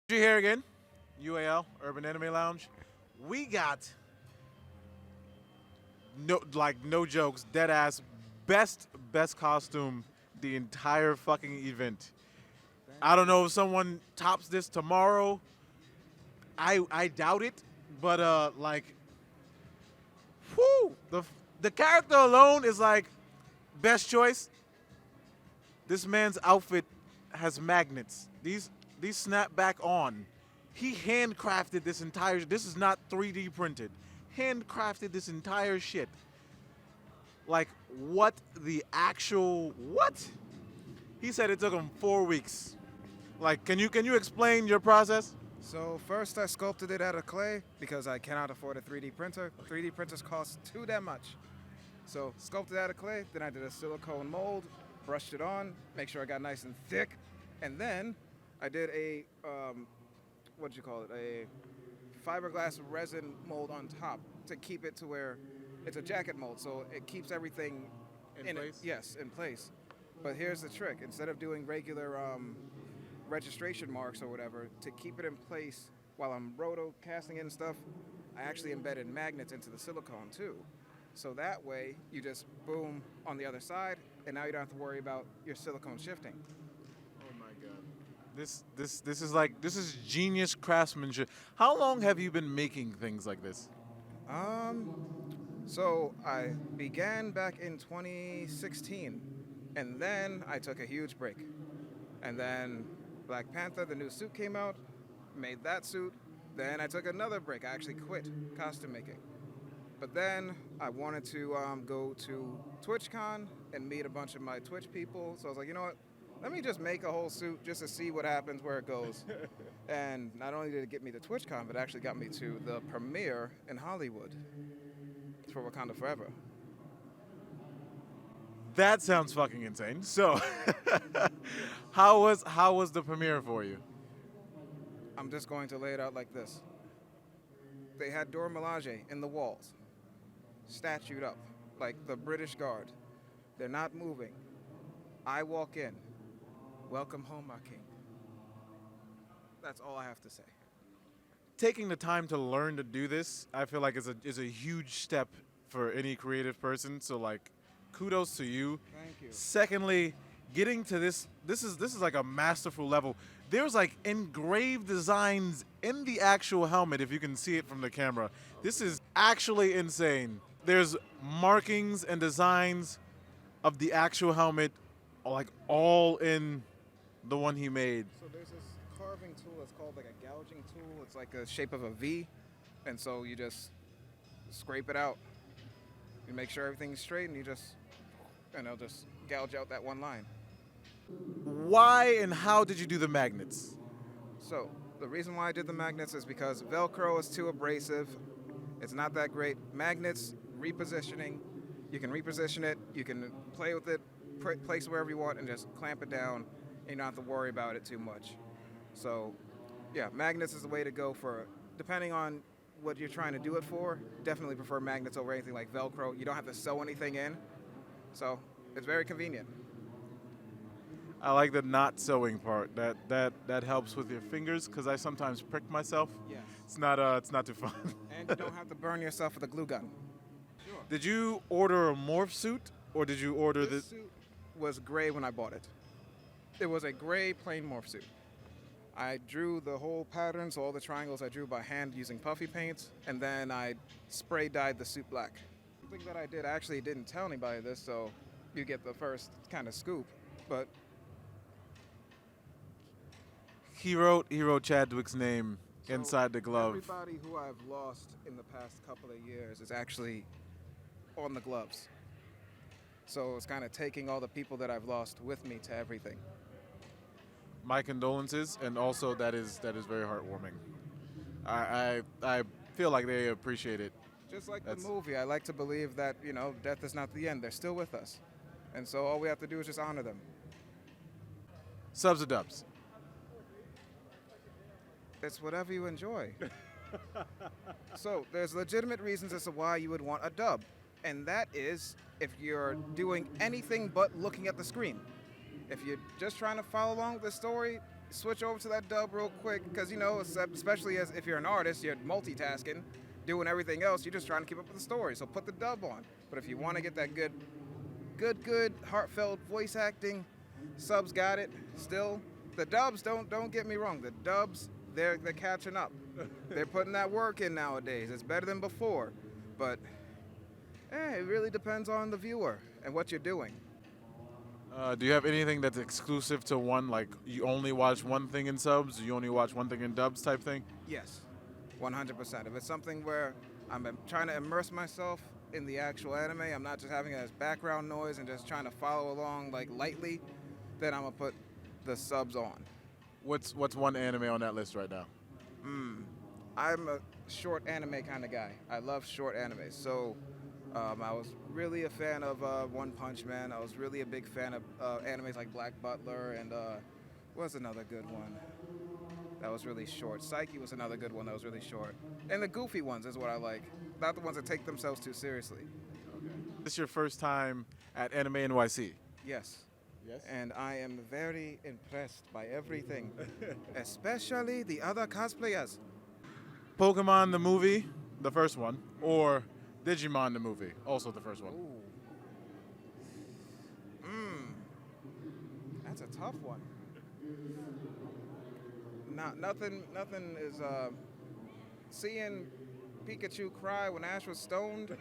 You here again? UAL Urban Anime Lounge. We got no jokes, dead ass best costume the entire fucking event. I don't know if someone tops this tomorrow. I doubt it, but whoo, the character alone is like best choice. This man's outfit has magnets. These snap back on. He handcrafted this entire. This is not 3D printed. Handcrafted this entire shit. Like what the actual what? He said it took him 4 weeks. Like, can you explain your process? So first I sculpted it out of clay because I cannot afford a 3D printer. 3D printers cost too damn much. So sculpted out of clay, then I did a silicone mold, brushed it on, make sure I got nice and thick, and then I did a, what do you call it, a fiberglass resin mold on top to keep it to where it's a jacket mold, so it keeps everything In place? Yes, in place. But here's the trick: instead of doing regular registration marks or whatever, to keep it in place while I'm roto casting it and stuff, I actually embedded magnets into the silicone too. So that way, you just boom on the other side, and now you don't have to worry about your silicone shifting. Oh my god. This is genius craftsmanship. How long have you been making things like this? So I began back in 2016, and then I took a huge break. And then Black Panther, the new suit came out, made that suit. Then I took another break. I actually quit costume making. But then I wanted to go to TwitchCon and meet a bunch of my Twitch people. So I was like, you know what? Let me just make a whole suit just to see what happens, where it goes. And not only did it get me to TwitchCon, but it actually got me to the premiere in Hollywood for Wakanda Forever. That sounds fucking insane. So, how was the premiere for you? I'm just going to lay it out like this. They had Dora Milaje in the walls, statued up, like the British Guard. They're not moving. I walk in. Welcome home, my king. That's all I have to say. Taking the time to learn to do this, I feel like is a huge step for any creative person. So like, kudos to you. Thank you. Secondly, getting to this is like a masterful level. There's like engraved designs in the actual helmet if you can see it from the camera. This is actually insane. There's markings and designs of the actual helmet like all in the one he made. So there's this carving tool that's called like a gouging tool. It's like a shape of a V. And so you just scrape it out. You make sure everything's straight and it'll just gouge out that one line. Why and how did you do the magnets? So the reason why I did the magnets is because Velcro is too abrasive. It's not that great. Magnets, repositioning. You can reposition it. You can play with it, place it wherever you want, and just clamp it down. And you don't have to worry about it too much. So, yeah, magnets is the way to go for, depending on what you're trying to do it for. Definitely prefer magnets over anything like Velcro. You don't have to sew anything in. So it's very convenient. I like the not sewing part. That helps with your fingers because I sometimes prick myself. Yes. It's not too fun. And you don't have to burn yourself with a glue gun. Sure. Did you order a morph suit or did you order This suit was gray when I bought it. It was a gray plain morph suit. I drew the whole pattern, so all the triangles I drew by hand using puffy paints, and then I spray dyed the suit black. Something that I did, I actually didn't tell anybody this, so you get the first kind of scoop, but He wrote Chadwick's name so inside the glove. Everybody who I've lost in the past couple of years is actually on the gloves. So it's kind of taking all the people that I've lost with me to everything. My condolences, and also that is very heartwarming. I feel like they appreciate it. Just like That's- the movie, I like to believe that, death is not the end. They're still with us. And so all we have to do is just honor them. Subs or dubs? It's whatever you enjoy. So there's legitimate reasons as to why you would want a dub. And that is if you're doing anything but looking at the screen. If you're just trying to follow along with the story, switch over to that dub real quick, because you know, especially as if you're an artist, you're multitasking, doing everything else. You're just trying to keep up with the story. So put the dub on. But if you want to get that good, heartfelt voice acting, subs got it. Still, the dubs don't get me wrong. The dubs they're catching up. They're putting that work in nowadays. It's better than before, but it really depends on the viewer and what you're doing. Do you have anything that's exclusive to one, like you only watch one thing in subs, you only watch one thing in dubs type thing? Yes, 100%. If it's something where I'm trying to immerse myself in the actual anime, I'm not just having it as background noise and just trying to follow along like lightly, then I'm gonna put the subs on. What's one anime on that list right now? I'm a short anime kind of guy. I love short anime. So I was really a fan of One Punch Man. I was really a big fan of animes like Black Butler, and what's another good one that was really short? Psyche was another good one that was really short. And the goofy ones is what I like, not the ones that take themselves too seriously. This is your first time at Anime NYC? Yes. Yes. And I am very impressed by everything, especially the other cosplayers. Pokemon the movie, the first one, or Digimon the movie, also the first one? That's a tough one. Nothing is seeing Pikachu cry when Ash was stoned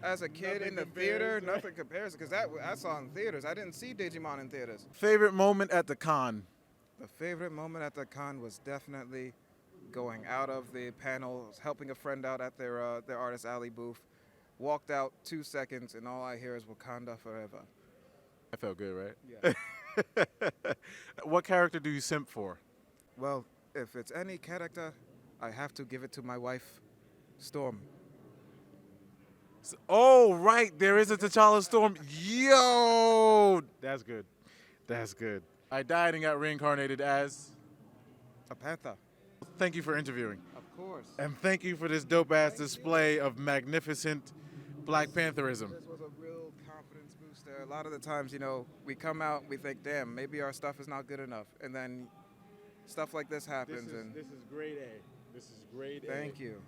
as a kid in the theater. Nothing compares, because that I saw in theaters. I didn't see Digimon in theaters. Favorite moment at the con? The favorite moment at the con was definitely going out of the panel, helping a friend out at their Artist Alley booth. Walked out 2 seconds, and all I hear is Wakanda forever. That felt good, right? Yeah. What character do you simp for? Well, if it's any character, I have to give it to my wife, Storm. Oh, right, there is a T'Challa Storm. Yo, that's good. That's good. I died and got reincarnated as. A Panther. Thank you for interviewing. Of course. And thank you for this dope-ass display of magnificent Black Pantherism. This was a real confidence booster. A lot of the times, you know, we come out, we think, damn, maybe our stuff is not good enough. And then stuff like this happens. This is grade A. This is grade A. Thank you.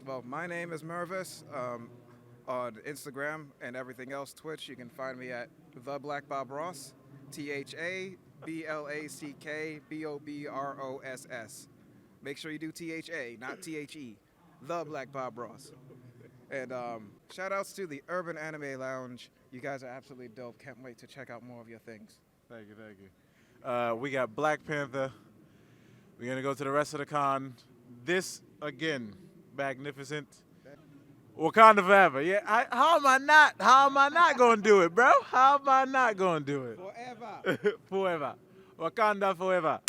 Well, my name is Mervis. On Instagram and everything else, Twitch, you can find me at The Black Bob Ross, THABLACKBOBROSS. Make sure you do THA, not THE. The Black Bob Ross. And shout outs to the Urban Anime Lounge. You guys are absolutely dope. Can't wait to check out more of your things. Thank you, thank you. We got Black Panther. We're gonna go to the rest of the con. This again, magnificent. Wakanda forever. Yeah. How am I not gonna do it, bro? How am I not gonna do it? Forever. Forever. Wakanda forever.